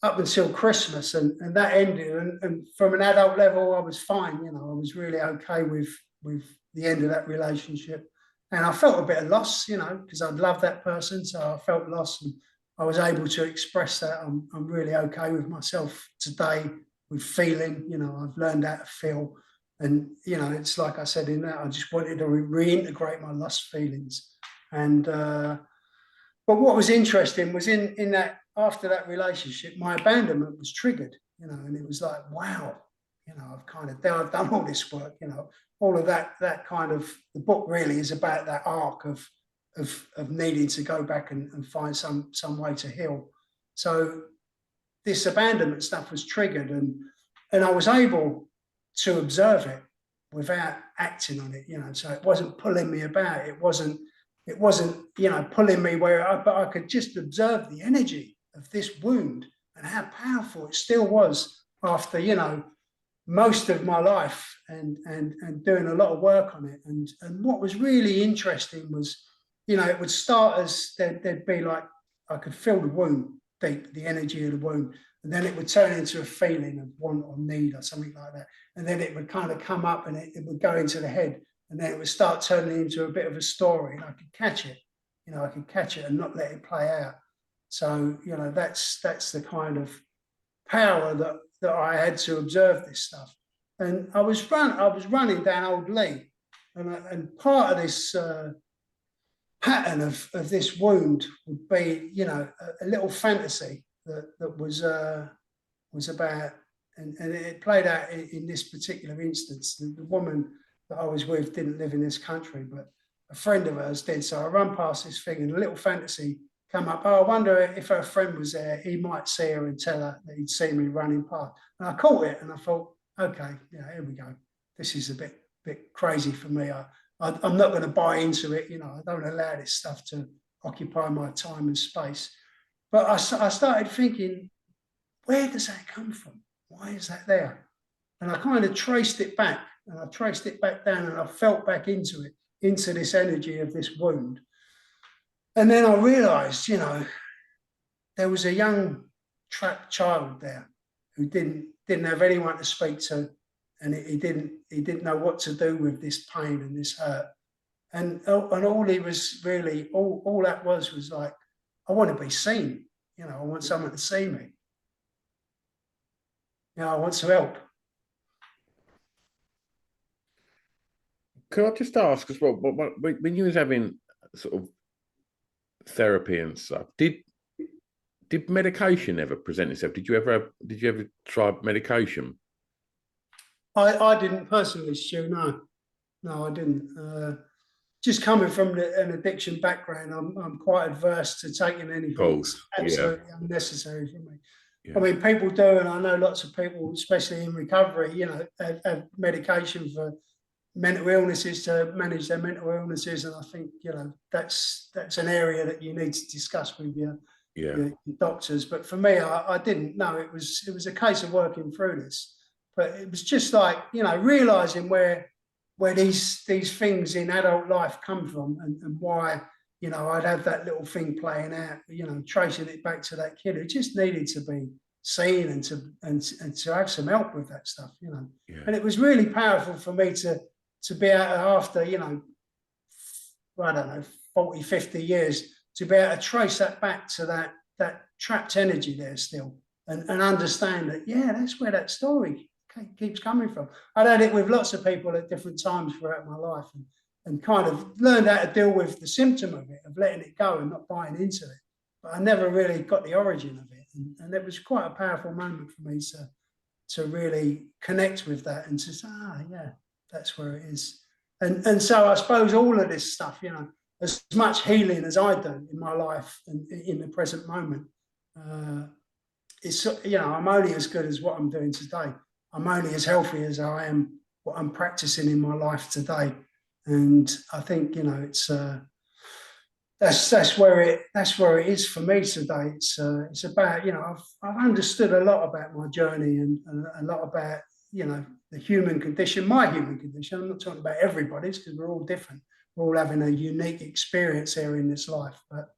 Speaker 3: up until Christmas, and that ended, and from an adult level I was fine. I was really okay with the end of that relationship, and I felt a bit of loss, because I'd loved that person, so I felt lost, and I was able to express that. I'm really okay with myself today, with feeling. I've learned how to feel, and it's like I said in that, I just wanted to reintegrate my lost feelings. And but what was interesting was in that, after that relationship, my abandonment was triggered, and it was like, wow, I've done all this work, all of that kind of, the book really is about that arc of needing to go back and find some way to heal. So this abandonment stuff was triggered, and I was able to observe it without acting on it, so it wasn't pulling me about, it wasn't pulling me but I could just observe the energy of this wound and how powerful it still was after, most of my life and doing a lot of work on it. And what was really interesting was, it would start as there'd be like, I could feel the wound deep, the energy of the wound, and then it would turn into a feeling of want or need or something like that. And then it would kind of come up, and it would go into the head, and then it would start turning into a bit of a story, and I could catch it, and not let it play out. So, that's the kind of power that I had to observe this stuff. And I was running down Old Lee, and part of this pattern of this wound would be, a little fantasy that was about, and it played out in this particular instance. The woman that I was with didn't live in this country, but a friend of hers did. So I run past this thing and a little fantasy come up. Oh, I wonder if her friend was there, he might see her and tell her that he'd seen me running past. And I caught it and I thought, okay, yeah, here we go. This is a bit crazy for me. I'm not going to buy into it. You know, I don't allow this stuff to occupy my time and space. But I started thinking, where does that come from? Why is that there? And I kind of traced it back, and I traced it back down, and I felt back into it, into this energy of this wound. And then I realized, you know, there was a young trapped child there who didn't have anyone to speak to, and he didn't know what to do with this pain and this hurt. And all he was really, all that was like, I want to be seen. You know, I want someone to see me. You know, I want to help.
Speaker 1: Could I just ask as well, when you was having sort of therapy and stuff, did medication ever present itself? Did you ever try medication?
Speaker 3: I didn't personally, Stu. No, I didn't. Just coming from an addiction background, I'm quite adverse to taking anything that's absolutely unnecessary for me. Yeah. I mean, people do, and I know lots of people, especially in recovery, you know, have medication for mental illnesses to manage their mental illnesses, and I think, you know, that's an area that you need to discuss with your doctors. But for me, I didn't. No, it was a case of working through this. But it was just like, you know, realizing where these things in adult life come from, and why, you know, I'd have that little thing playing out, you know, tracing it back to that kid who just needed to be seen and to have some help with that stuff, you know. Yeah. And it was really powerful for me to be able to, after, you know, I don't know, 40, 50 years, to be able to trace that back to that trapped energy there still, and understand that, yeah, that's where that story keeps coming from. I'd had it with lots of people at different times throughout my life, and kind of learned how to deal with the symptom of it, of letting it go and not buying into it. But I never really got the origin of it. And it was quite a powerful moment for me to really connect with that and to say, yeah, that's where it is. And so I suppose all of this stuff, you know, as much healing as I do in my life and in the present moment, it's, you know, I'm only as good as what I'm doing today. I'm only as healthy as I am what I'm practicing in my life today. And I think, you know, it's that's where it is for me today. It's about, you know, I've understood a lot about my journey and a lot about, you know, the human condition, my human condition. I'm not talking about everybody's, because we're all different. We're all having a unique experience here in this life. But,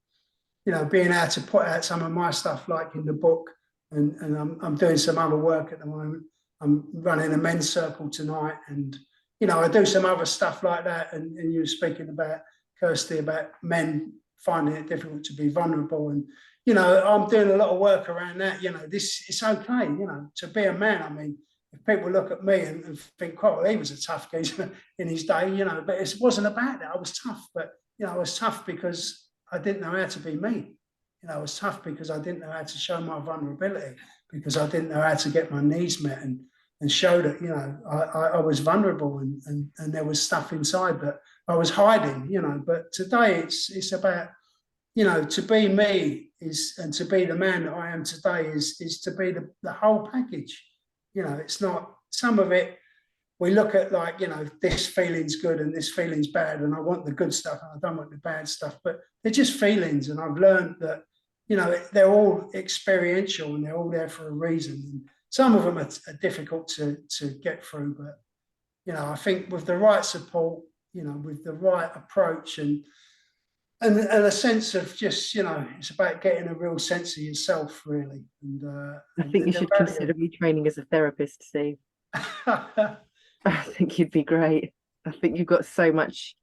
Speaker 3: you know, being able to put out some of my stuff, like in the book, and I'm doing some other work at the moment. I'm running a men's circle tonight, and, you know, I do some other stuff like that. And you were speaking about, Kirsty, about men finding it difficult to be vulnerable. And, you know, I'm doing a lot of work around that. You know, it's okay, you know, to be a man. I mean, if people look at me and think, oh, he was a tough geezer in his day, you know, but it wasn't about that. I was tough, but, you know, I was tough because I didn't know how to be me. You know, I was tough because I didn't know how to show my vulnerability, because I didn't know how to get my needs met and show that, you know, I was vulnerable and there was stuff inside that I was hiding, you know. But today it's about, you know, to be me and to be the man that I am today is to be the whole package. You know, it's not, some of it we look at like, you know, this feeling's good and this feeling's bad, and I want the good stuff and I don't want the bad stuff, but they're just feelings. And I've learned that, you know, they're all experiential and they're all there for a reason. And some of them are difficult to get through, but, you know, I think with the right support, you know, with the right approach and a sense of just, you know, it's about getting a real sense of yourself, really. And
Speaker 2: I think you should consider retraining as a therapist, Steve. I think you'd be great. I think you've got so much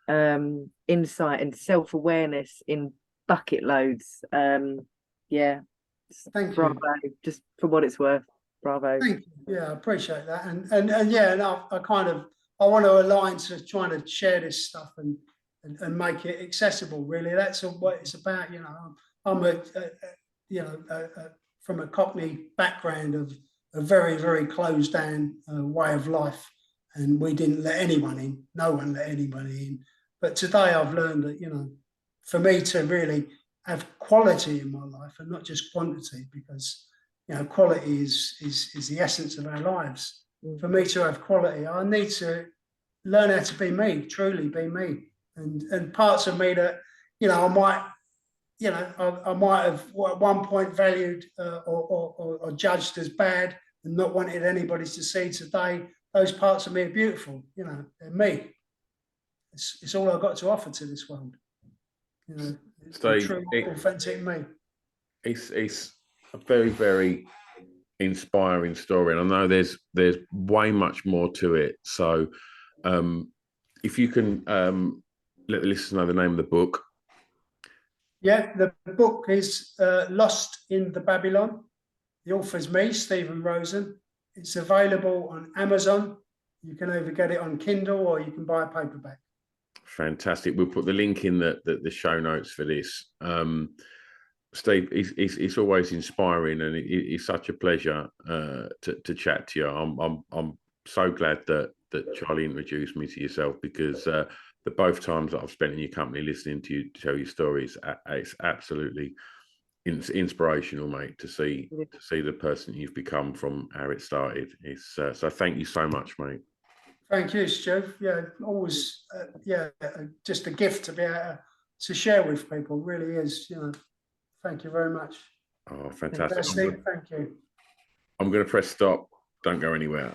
Speaker 2: insight and self-awareness in bucket loads. Yeah.
Speaker 3: Thank
Speaker 2: bravo,
Speaker 3: you.
Speaker 2: Just for what it's worth. Bravo.
Speaker 3: Thank you. Yeah, I appreciate that. And yeah, and I want to align to trying to share this stuff and make it accessible. Really, that's what it's about. You know, I'm from a Cockney background of a very, very closed down way of life, and we didn't let anyone in. No one let anybody in. But today I've learned that, you know, for me to really have quality in my life and not just quantity, because, you know, quality is the essence of our lives. For me to have quality, I need to learn how to be me, truly be me. And parts of me that, you know, I might have at one point valued or judged as bad and not wanted anybody to see today. Those parts of me are beautiful, you know, they're me. It's all I've got to offer to this world. You know,
Speaker 1: Steve,
Speaker 3: true, authentic me.
Speaker 1: It's a very, very inspiring story, and I know there's way much more to it. So, if you can let the listeners know the name of the book.
Speaker 3: Yeah, the book is Lost in the Babylon. The author's me, Stephen Rosen. It's available on Amazon. You can either get it on Kindle or you can buy a paperback.
Speaker 1: Fantastic. We'll put the link in the show notes for this. Steve, it's always inspiring, and it's such a pleasure to chat to you. I'm so glad that Charlie introduced me to yourself, because the both times that I've spent in your company listening to you tell your stories, it's absolutely inspirational, mate, to see the person you've become from how it started. It's so thank you so much, mate.
Speaker 3: Thank you, Stu. Yeah, always, just a gift to be able to share with people. Really is, you know. Thank you very much.
Speaker 1: Oh, fantastic!
Speaker 3: Steve, thank you.
Speaker 1: I'm going to press stop. Don't go anywhere.